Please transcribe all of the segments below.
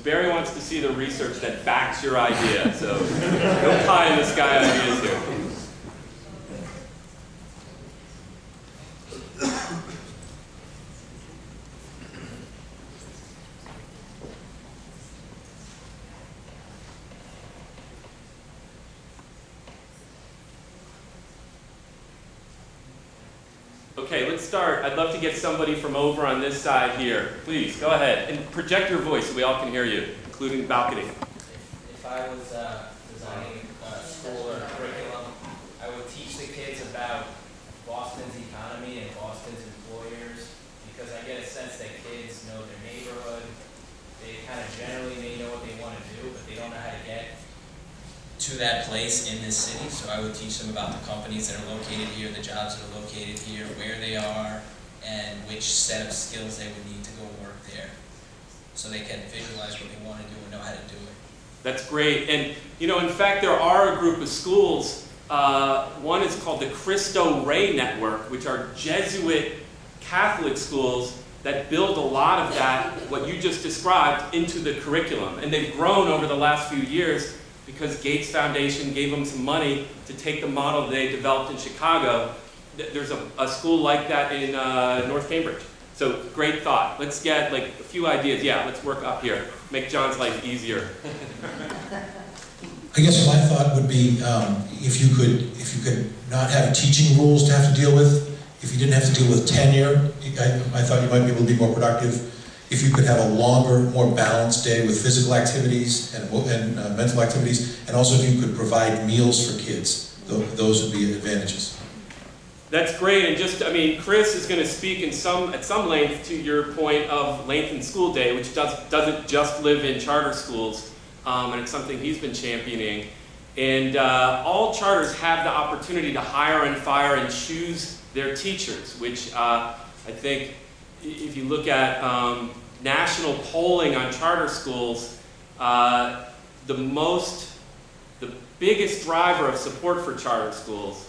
Barry wants to see the research that backs your idea, so no pie in the sky ideas here. Okay, let's start. I'd love to get somebody from over on this side here. Please, go ahead. And project your voice so we all can hear you, including the balcony. If I was designing a school or curriculum, I would teach the kids about Boston's economy and Boston's employers, because I get a sense that kids know their neighborhood. They kind of generally may know what they want to do, but they don't know how to get to that place in this city. So I would teach them about the companies that are located here, the jobs that are located here, where they are, and which set of skills they would need to go work there, so they can visualize what they want to do and know how to do it. That's great. And you know, in fact, there are a group of schools. One is called the Cristo Rey Network, which are Jesuit Catholic schools that build a lot of that, what you just described, into the curriculum. And they've grown over the last few years because Gates Foundation gave them some money to take the model they developed in Chicago. There's a school like that in North Cambridge. So great thought. Let's get like a few ideas. Yeah, let's work up here. Make John's life easier. I guess my thought would be if you could not have teaching rules to have to deal with, if you didn't have to deal with tenure, I thought you might be able to be more productive. If you could have a longer, more balanced day with physical activities and mental activities, and also if you could provide meals for kids, those would be advantages. That's great, and just, I mean, Chris is going to speak at some length to your point of lengthened school day, which doesn't just live in charter schools, and it's something he's been championing. And all charters have the opportunity to hire and fire and choose their teachers, which I think if you look at national polling on charter schools, the biggest driver of support for charter schools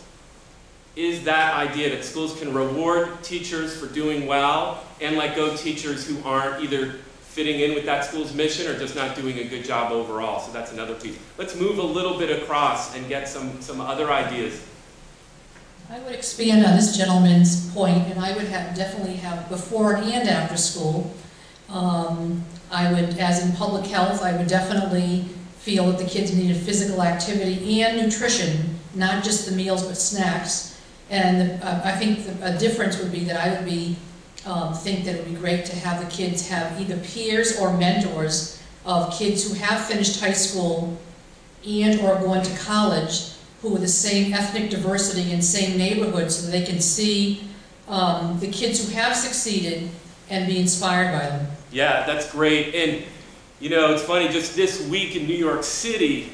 is that idea that schools can reward teachers for doing well and let go teachers who aren't either fitting in with that school's mission or just not doing a good job overall. So that's another piece. Let's move a little bit across and get some other ideas. I would expand on this gentleman's point, and I would definitely have before and after school. I would, as in public health, I would definitely feel that the kids needed physical activity and nutrition, not just the meals but snacks. And I think a difference would be that I would think that it would be great to have the kids have either peers or mentors of kids who have finished high school and or going to college who are the same ethnic diversity and same neighborhood, so that they can see the kids who have succeeded and be inspired by them. Yeah, that's great. And you know, it's funny, just this week in New York City,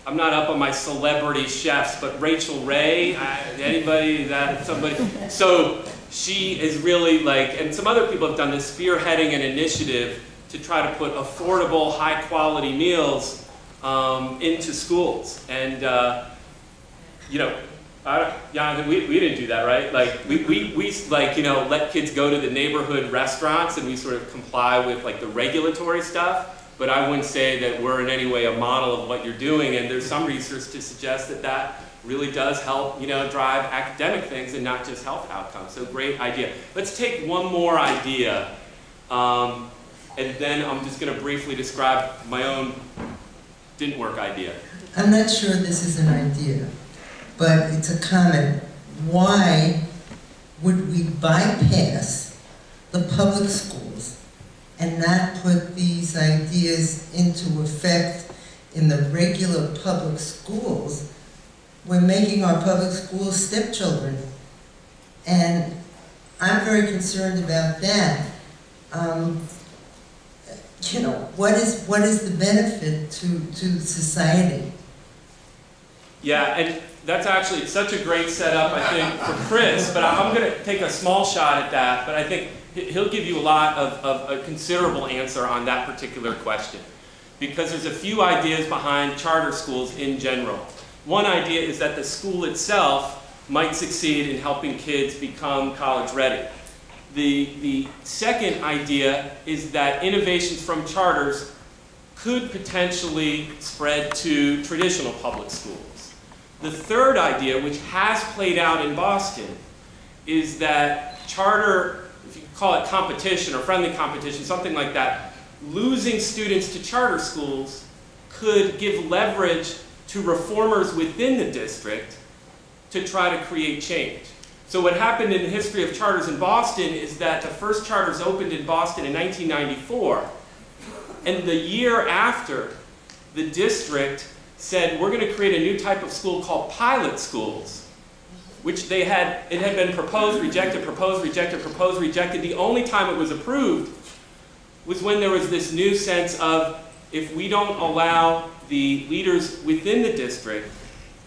I'm not up on my celebrity chefs, but Rachael Ray, anybody, somebody? So she is really like, and some other people have done this, spearheading an initiative to try to put affordable, high quality meals into schools. And you know, Jonathan, we didn't do that, right? Like we like, you know, let kids go to the neighborhood restaurants and we sort of comply with like the regulatory stuff. But I wouldn't say that we're in any way a model of what you're doing, and there's some research to suggest that that really does help, you know, drive academic things and not just health outcomes. So great idea. Let's take one more idea, and then I'm just going to briefly describe my own didn't work idea. I'm not sure this is an idea, but it's a comment. Why would we bypass the public schools and not put these ideas into effect in the regular public schools? We're making our public schools stepchildren. And I'm very concerned about that. You know, what is the benefit to society? Yeah, and that's actually such a great setup, I think, for Chris, but I'm going to take a small shot at that, but I think he'll give you a lot of a considerable answer on that particular question, because there's a few ideas behind charter schools in general. One idea is that the school itself might succeed in helping kids become college ready. The second idea is that innovations from charters could potentially spread to traditional public schools. The third idea, which has played out in Boston, is that charter, if you call it competition or friendly competition, something like that, losing students to charter schools could give leverage to reformers within the district to try to create change. So what happened in the history of charters in Boston is that the first charters opened in Boston in 1994, and the year after, the district said, we're going to create a new type of school called pilot schools, which it had been proposed, rejected, proposed, rejected, proposed, rejected. The only time it was approved was when there was this new sense of, if we don't allow the leaders within the district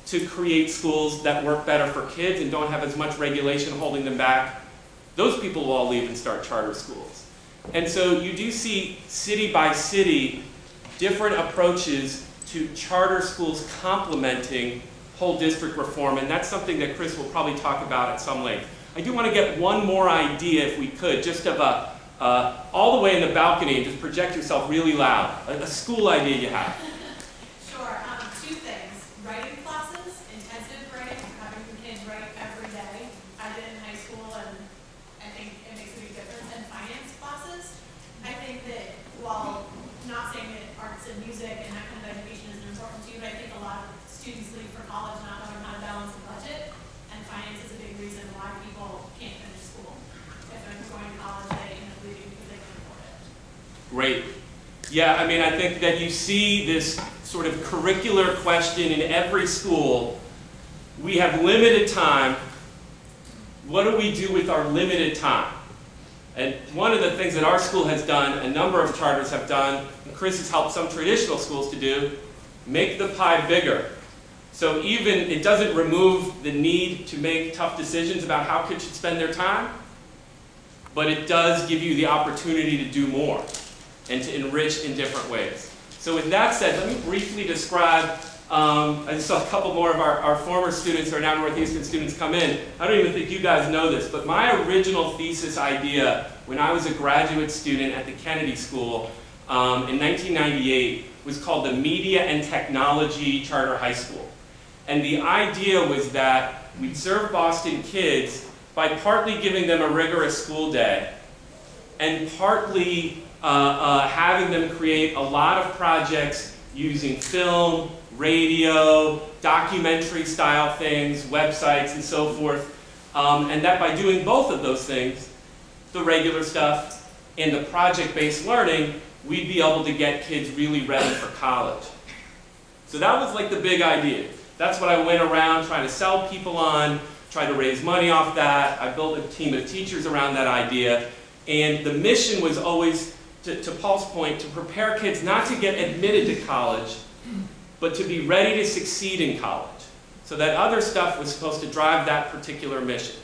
to create schools that work better for kids and don't have as much regulation holding them back, those people will all leave and start charter schools. And so you do see, city by city, different approaches to charter schools complementing whole district reform, and that's something that Chris will probably talk about at some length. I do want to get one more idea, if we could, just of all the way in the balcony, and just project yourself really loud. A school idea you have. Sure. Two things. Writing classes, intensive writing, having kids write every day. I did it in high school, and I think it makes a big difference. And finance classes. I think that while not saying that arts and music and that kind of education isn't important to you, but I think a lot of students leave for college not knowing how to balance the budget, and finance is a big reason why people can't finish school. If they're going to college, they end up leaving because they can't afford it. Great. Yeah, I mean, I think that you see this sort of curricular question in every school. We have limited time. What do we do with our limited time? And one of the things that our school has done, a number of charters have done, and Chris has helped some traditional schools to do, make the pie bigger. So even, it doesn't remove the need to make tough decisions about how kids should spend their time, but it does give you the opportunity to do more and to enrich in different ways. So with that said, let me briefly describe, I just saw a couple more of our former students who are now Northeastern students come in. I don't even think you guys know this, but my original thesis idea when I was a graduate student at the Kennedy School in 1998 was called the Media and Technology Charter High School. And the idea was that we'd serve Boston kids by partly giving them a rigorous school day and partly having them create a lot of projects using film, radio, documentary style things, websites, and so forth. And that by doing both of those things, the regular stuff and the project-based learning, we'd be able to get kids really ready for college. So that was like the big idea. That's what I went around trying to sell people on, try to raise money off that. I built a team of teachers around that idea. And the mission was always, to Paul's point, to prepare kids not to get admitted to college, but to be ready to succeed in college. So that other stuff was supposed to drive that particular mission.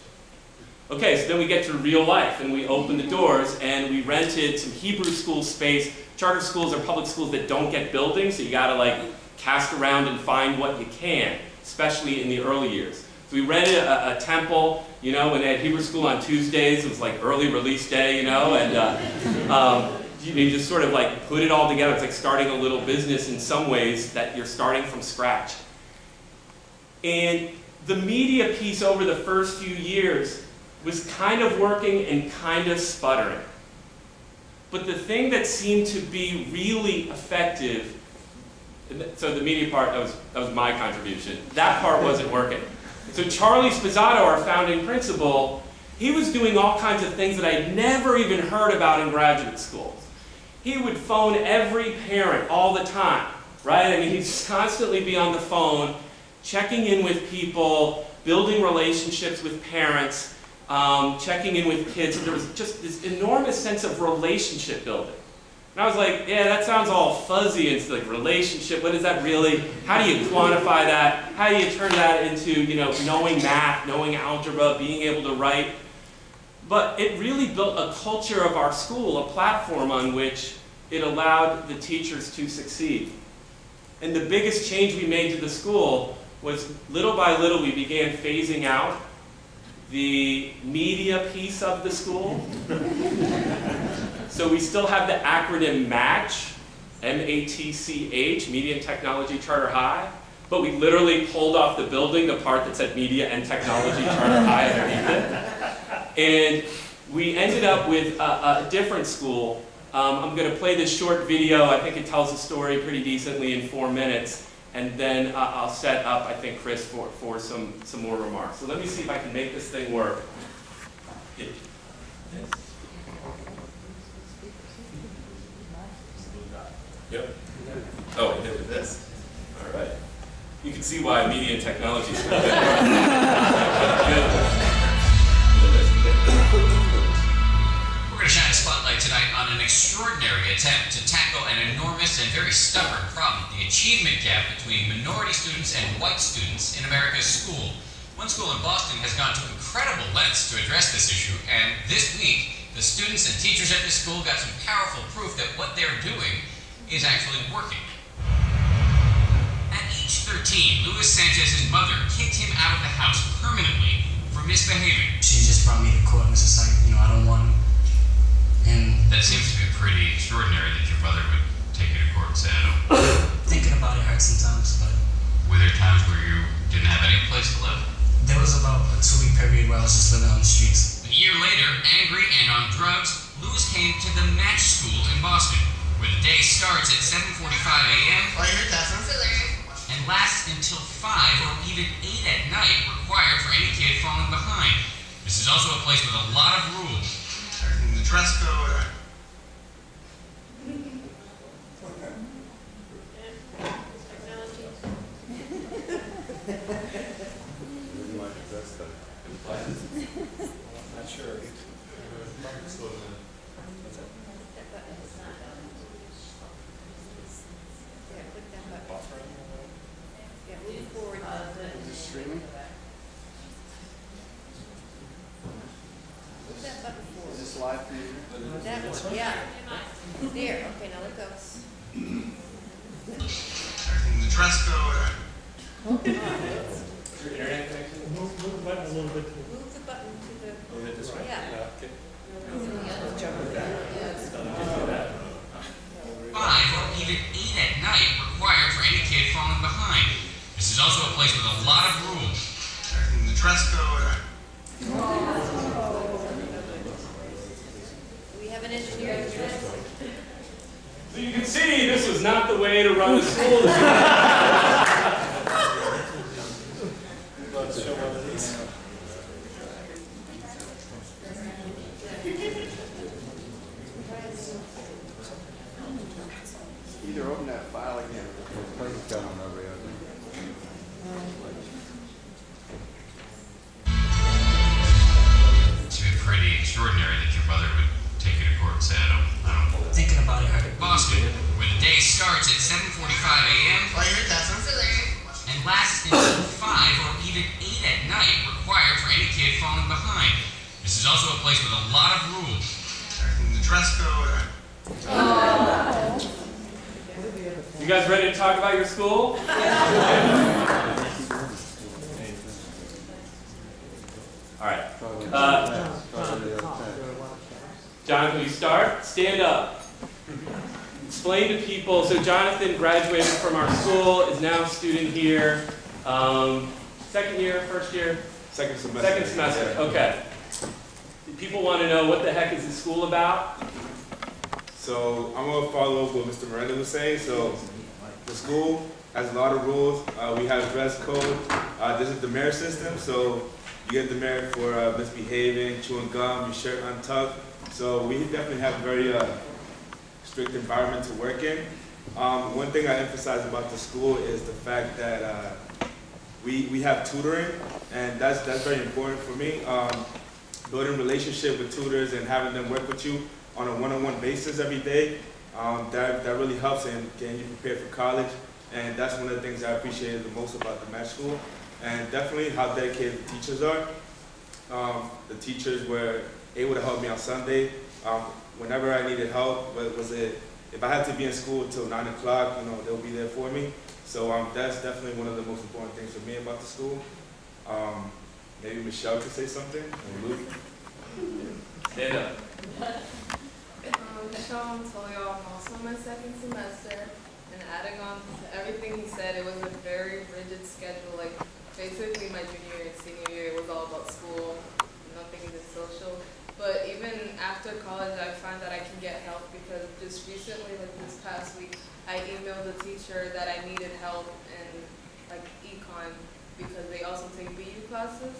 Okay, so then we get to real life, and we opened the doors, and we rented some Hebrew school space. Charter schools are public schools that don't get buildings, so you gotta like cast around and find what you can, especially in the early years. So we rented a temple, you know, when they had Hebrew school on Tuesdays, it was like early release day, you know, and you just sort of like put it all together. It's like starting a little business in some ways that you're starting from scratch. And the media piece over the first few years was kind of working and kind of sputtering. But the thing that seemed to be really effective, so the media part, that was my contribution. That part wasn't working. So Charlie Spizzato, our founding principal, he was doing all kinds of things that I'd never even heard about in graduate schools. He would phone every parent all the time, right? I mean, he'd just constantly be on the phone, checking in with people, building relationships with parents, checking in with kids. So there was just this enormous sense of relationship building. And I was like, yeah, that sounds all fuzzy. It's like relationship. What is that really? How do you quantify that? How do you turn that into, you know, knowing math, knowing algebra, being able to write? But it really built a culture of our school, a platform on which it allowed the teachers to succeed. And the biggest change we made to the school was little by little we began phasing out the media piece of the school. So we still have the acronym MATCH, M-A-T-C-H, Media and Technology Charter High, but we literally pulled off the building the part that said Media and Technology Charter High underneath it. And we ended up with a different school. I'm going to play this short video. I think it tells the story pretty decently in 4 minutes. And then I'll set up, I think, Chris for some more remarks. So let me see if I can make this thing work. Yep. Oh, it did with this. All right. You can see why media and technology is good. We're going to shine a spotlight tonight on an extraordinary attempt to tackle an enormous and very stubborn problem, the achievement gap between minority students and white students in America's school. One school in Boston has gone to incredible lengths to address this issue, and this week, the students and teachers at this school got some powerful proof that what they're doing is actually working. At age 13, Luis Sanchez's mother kicked him out of the house permanently for misbehaving. She just brought me to court and was just like, I don't want him. And that seems to be pretty extraordinary that your mother would take you to court and say, I don't. Thinking about it hurts sometimes, but. Were there times where you didn't have any place to live? There was about a 2-week period where I was just living on the streets. A year later, angry and on drugs, Luis came to the Match School in Boston, where the day starts at 7:45 a.m. and lasts until 5 or even 8 at night, required for any kid falling behind. This is also a place with a lot of rules. The dress code. Not sure. Is this live for you? That one, yeah. There, okay, now let go. The dress code. Is your internet connection? Move the button to the. Oh, hit this right? Yeah. Okay. 5 or even 8 at night, required for any kid falling behind. This is also a place with a lot of rules. The dress code. We have an engineer. So you can see this was not the way to run a school. Either open that file again. It's pretty extraordinary that your mother would take you to court and say, I don't. Thinking about it hurt. Boston, where the day starts at 7:45 a.m. and lasts until 5 or even 8 at night, required for any kid falling behind. This is also a place with a lot of rules. The dress code. You guys ready to talk about your school? All right. Jonathan, you start? Stand up. Explain to people. So Jonathan graduated from our school, is now a student here. Second year, first year? Second semester. Second semester, okay. People want to know, what the heck is this school about? So I'm going to follow up what Mr. Miranda was saying. So the school has a lot of rules. We have dress code. This is the merit system. So you get the merit for misbehaving, chewing gum, your shirt untucked. So we definitely have a very strict environment to work in. One thing I emphasize about the school is the fact that we have tutoring, and that's very important for me. Building relationship with tutors and having them work with you on a one-on-one basis every day, that really helps in getting you prepared for college. And that's one of the things I appreciated the most about the Match School. And definitely how dedicated the teachers are. The teachers were able to help me on Sunday. Whenever I needed help, if I had to be in school until 9 o'clock, they'll be there for me. So that's definitely one of the most important things for me about the school. maybe Michelle could say something, or Luke. Stand up. Michelle, I'm Toyo. I'm also in my second semester, and adding on to everything he said, it was a very rigid schedule. Like, basically my junior and senior year, it was all about school, nothing even social. But even after college, I find that I can get help because just recently, like this past week, I emailed the teacher that I needed help in like econ because they also take BU classes.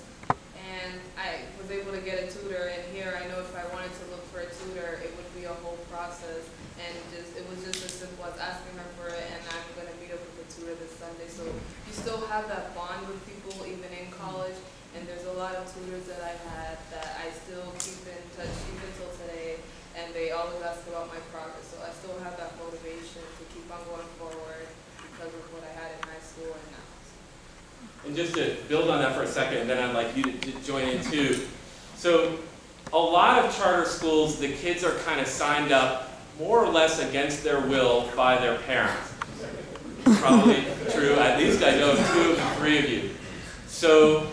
And I was able to get a tutor, and here I know if I wanted to look for a tutor, it would be a whole process. And it was just as simple as asking her for it, and I'm going to meet up with the tutor this Sunday. So you still have that bond with people even in college. And there's a lot of tutors that I had that I still keep in touch even till today, and they always ask about my progress. So I still have that motivation to keep on going forward because of what I had in high school and now. And just to build on that for a second, and then I'd like you to join in too. So a lot of charter schools, the kids are kind of signed up more or less against their will by their parents. Probably true. At least I know 2 of the 3 of you. So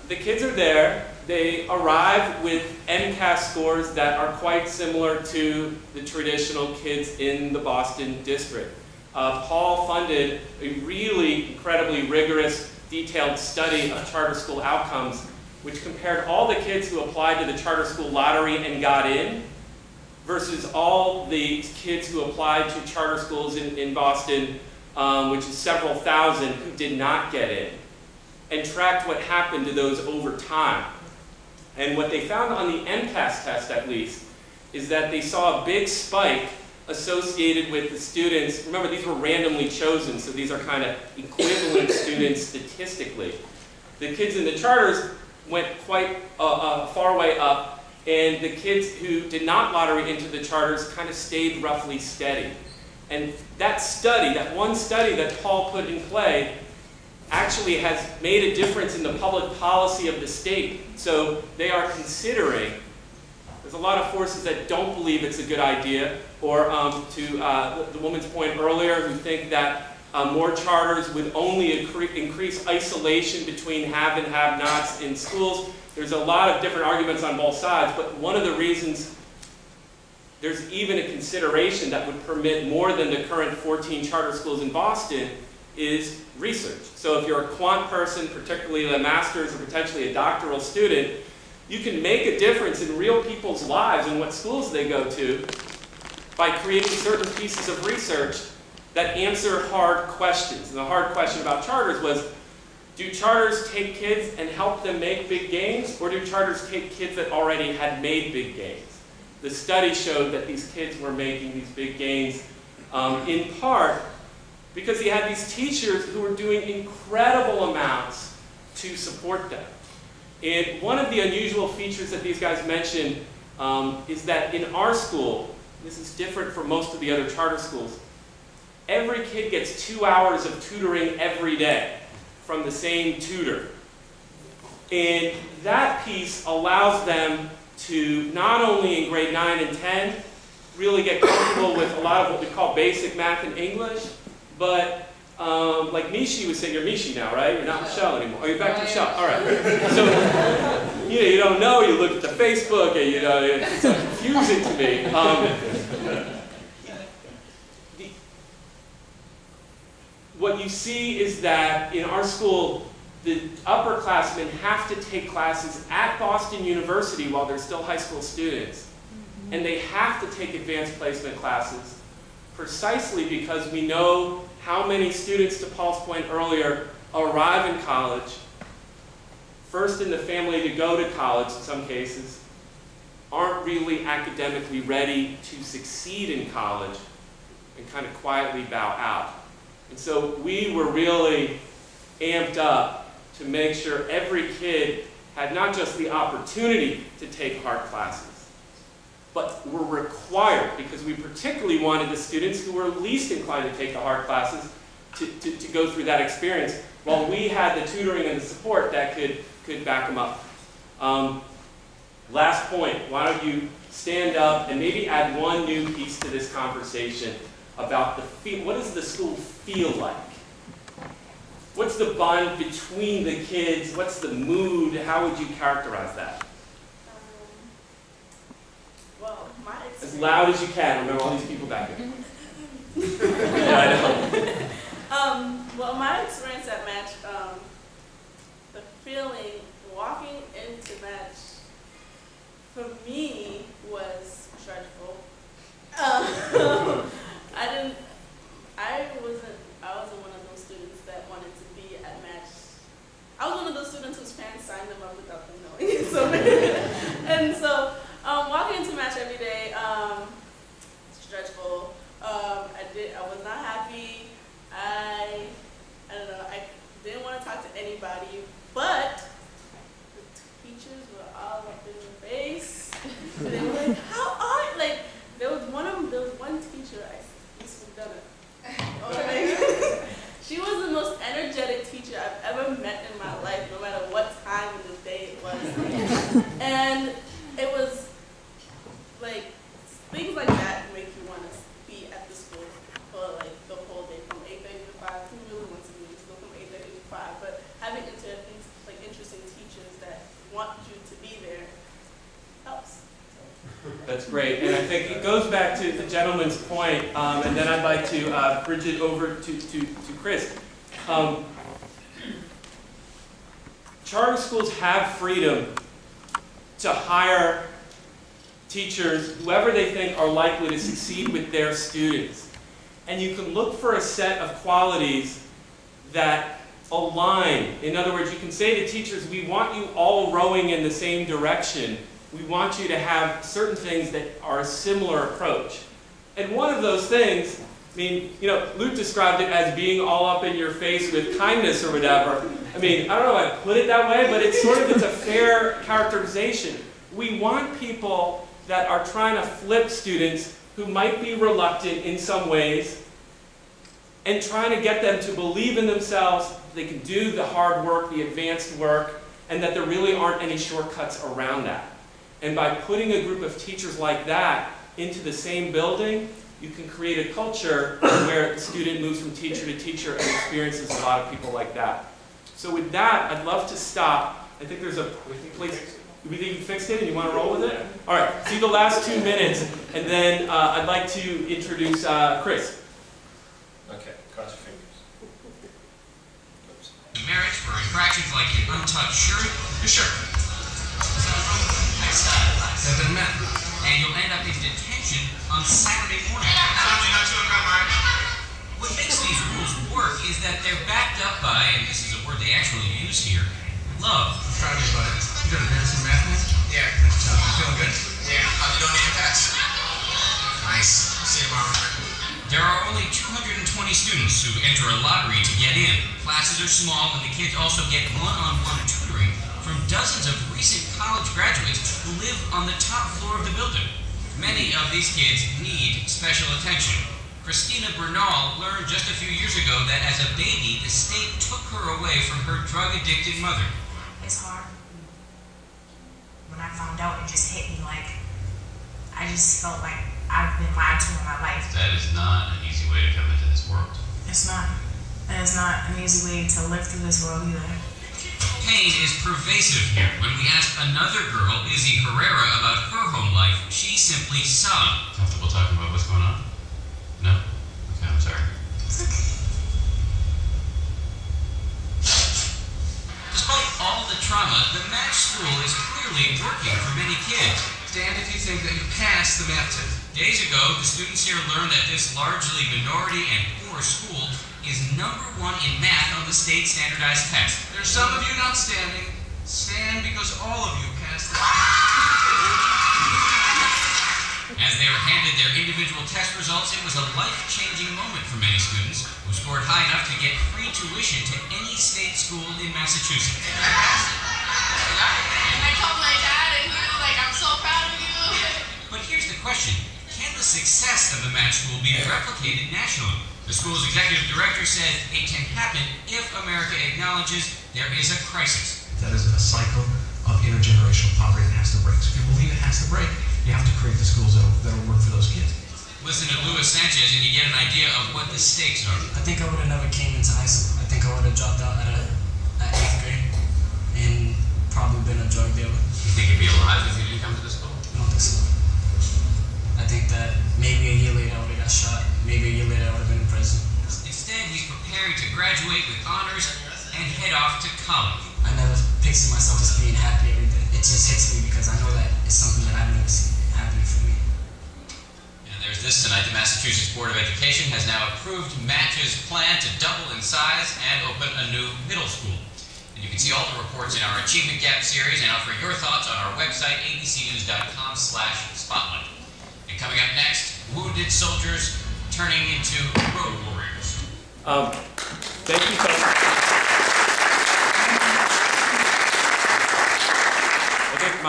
the kids are there. They arrive with MCAS scores that are quite similar to the traditional kids in the Boston district. Paul funded a really incredibly rigorous, detailed study of charter school outcomes, which compared all the kids who applied to the charter school lottery and got in versus all the kids who applied to charter schools in Boston, which is several thousand, who did not get in, and tracked what happened to those over time. And what they found on the MCAS test, at least, is that they saw a big spike associated with the students. Remember, these were randomly chosen, so these are kind of equivalent students statistically. The kids in the charters went quite a far way up, and the kids who did not lottery into the charters kind of stayed roughly steady. And that study, that one study that Paul put in play, actually has made a difference in the public policy of the state. So they are considering, there's a lot of forces that don't believe it's a good idea, or to the woman's point earlier, who think that more charters would only increase isolation between have and have-nots in schools. There's a lot of different arguments on both sides, but one of the reasons there's even a consideration that would permit more than the current 14 charter schools in Boston is research. So if you're a quant person, particularly a master's or potentially a doctoral student, you can make a difference in real people's lives and what schools they go to by creating certain pieces of research that answer hard questions. And the hard question about charters was, do charters take kids and help them make big gains, or do charters take kids that already had made big gains? The study showed that these kids were making these big gains in part because he had these teachers who were doing incredible amounts to support them. And one of the unusual features that these guys mentioned is that in our school, this is different from most of the other charter schools, every kid gets 2 hours of tutoring every day from the same tutor. And that piece allows them to not only in grade 9 and 10 really get comfortable with a lot of what we call basic math and English, but like Mishi was saying, you're Mishi now, right? You're not Michelle anymore. Oh, you're back to Michelle. All right. So, you don't know, you look at the Facebook, and it's confusing to me. What you see is that in our school, the upperclassmen have to take classes at Boston University while they're still high school students. And they have to take advanced placement classes precisely because we know how many students, to Paul's point earlier, arrive in college, first in the family to go to college in some cases, aren't really academically ready to succeed in college, and kind of quietly bow out. And so we were really amped up to make sure every kid had not just the opportunity to take hard classes, but were required, because we particularly wanted the students who were least inclined to take the hard classes to go through that experience, while we had the tutoring and the support that could back them up. Last point, why don't you stand up and maybe add one new piece to this conversation about what does the school feel like? What's the bond between the kids? What's the mood? How would you characterize that? Well, my experience... As loud as you can. Remember all these people back here. Yeah, I know. Well, my experience at Match, the feeling walking into Match, for me, was stressful. I wasn't one of those students that wanted to be at Match. I was one of those students whose parents signed them up without them knowing. And so, walking into Match every day, stressful. I was not happy. I don't know, I didn't want to talk to anybody, but the teachers were all up in the face. They were like, how are you? Like, there was one teacher, Miss McDonough. She was the most energetic teacher I've ever met in my life, no matter what time of the day it was. And it was like, things like that make you want to be at the school for like the whole day, from 8:30 to 5. Who really wants to be to go from 8:30 to 5? But having interesting teachers that want you to be there helps. That's great, and I think it goes back to the gentleman's point, and then I'd like to bridge it over to Chris. Charter schools have freedom to hire teachers, whoever they think are likely to succeed with their students. And you can look for a set of qualities that align. In other words, you can say to teachers, we want you all rowing in the same direction. We want you to have certain things that are a similar approach. And one of those things, I mean, you know, Luke described it as being all up in your face with kindness or whatever. I mean, I don't know if I put it that way, but it's a fair characterization. We want people that are trying to flip students who might be reluctant in some ways and trying to get them to believe in themselves, they can do the hard work, the advanced work, and that there really aren't any shortcuts around that. And by putting a group of teachers like that into the same building, you can create a culture where the student moves from teacher to teacher and experiences a lot of people like that. So with that, I'd love to stop. I think there's a place. We think you fixed it and you want to roll with it? All right, see the last 2 minutes, and then I'd like to introduce Chris. Okay, cross your fingers. Oops. Merits for infractions like an untucked shirt, your shirt. That doesn't matter. And you'll end up in detention on Saturday morning. What makes these rules work is that they're backed up by, and this is a word they actually use here, love. I'm proud of you, buddy. You got advanced in math, man? Yeah. Nice job. You feeling good? Yeah. How you doing in your pass? Nice. See you tomorrow. There are only 220 students who enter a lottery to get in. Classes are small, and the kids also get one-on-one tutoring from dozens of recent college graduates who live on the top floor of the building. Many of these kids need special attention. Christina Bernal learned just a few years ago that as a baby, the state took her away from her drug-addicted mother. It's hard. When I found out, it just hit me like, I just felt like I've been lied to in my life. That is not an easy way to come into this world. It's not. And it's not an easy way to live through this world either. Pain is pervasive here. When we asked another girl, Izzy Herrera, about her home life, she simply sobbed. Comfortable talking about what's going on? No? Okay, I'm sorry. It's okay. Despite all the trauma, the Match School is clearly working for many kids. Stand if you think that you passed the math test. Days ago, the students here learned that this largely minority and poor school is #1 in math on the state standardized test. There's some of you not standing. Stand because all of you passed the As they were handed their individual test results, it was a life-changing moment for many students who scored high enough to get free tuition to any state school in Massachusetts. And I told my dad, and he was like, I'm so proud of you. But here's the question. Can the success of the Match School be replicated nationally? The school's executive director said it can happen if America acknowledges there is a crisis. That is a cycle of intergenerational poverty that has to break. So if you believe it has to break, you have to create the schools that'll work for those kids. Listen to Luis Sanchez and you get an idea of what the stakes are. I think I would have never came into high school. I think I I would have dropped out at 8th grade and probably been a drug dealer. You think you'd be alive if you didn't come to the school? I don't think so. I think that maybe a year later I would have got shot. Maybe a year later I would have been in prison. Instead, he's preparing to graduate with honors and head off to college. I never pictured myself as being happy every day. It just hits me because I know that it's something that I've never seen happening for me. And there's this tonight. The Massachusetts Board of Education has now approved Match's plan to double in size and open a new middle school. And you can see all the reports in our Achievement Gap series and offer your thoughts on our website, abcnews.com/spotlight. And coming up next, wounded soldiers turning into road warriors. Thank you, Tony. I think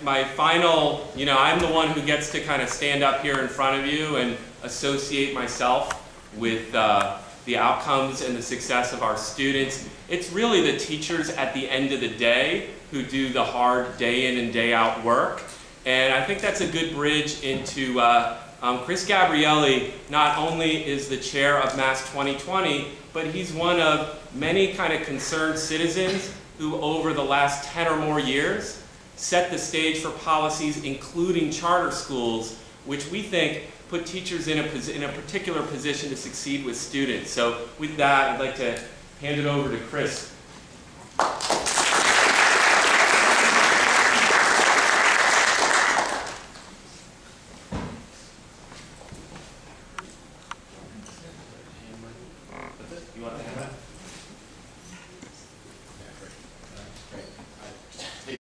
my final, I'm the one who gets to kind of stand up here in front of you and associate myself with the outcomes and the success of our students. It's really the teachers at the end of the day who do the hard day in and day out work. And I think that's a good bridge into Chris Gabrieli. Not only is the chair of Mass 2020, but he's one of many kind of concerned citizens who over the last 10 or more years set the stage for policies including charter schools, which we think put teachers in a particular position to succeed with students. So with that, I'd like to hand it over to Chris.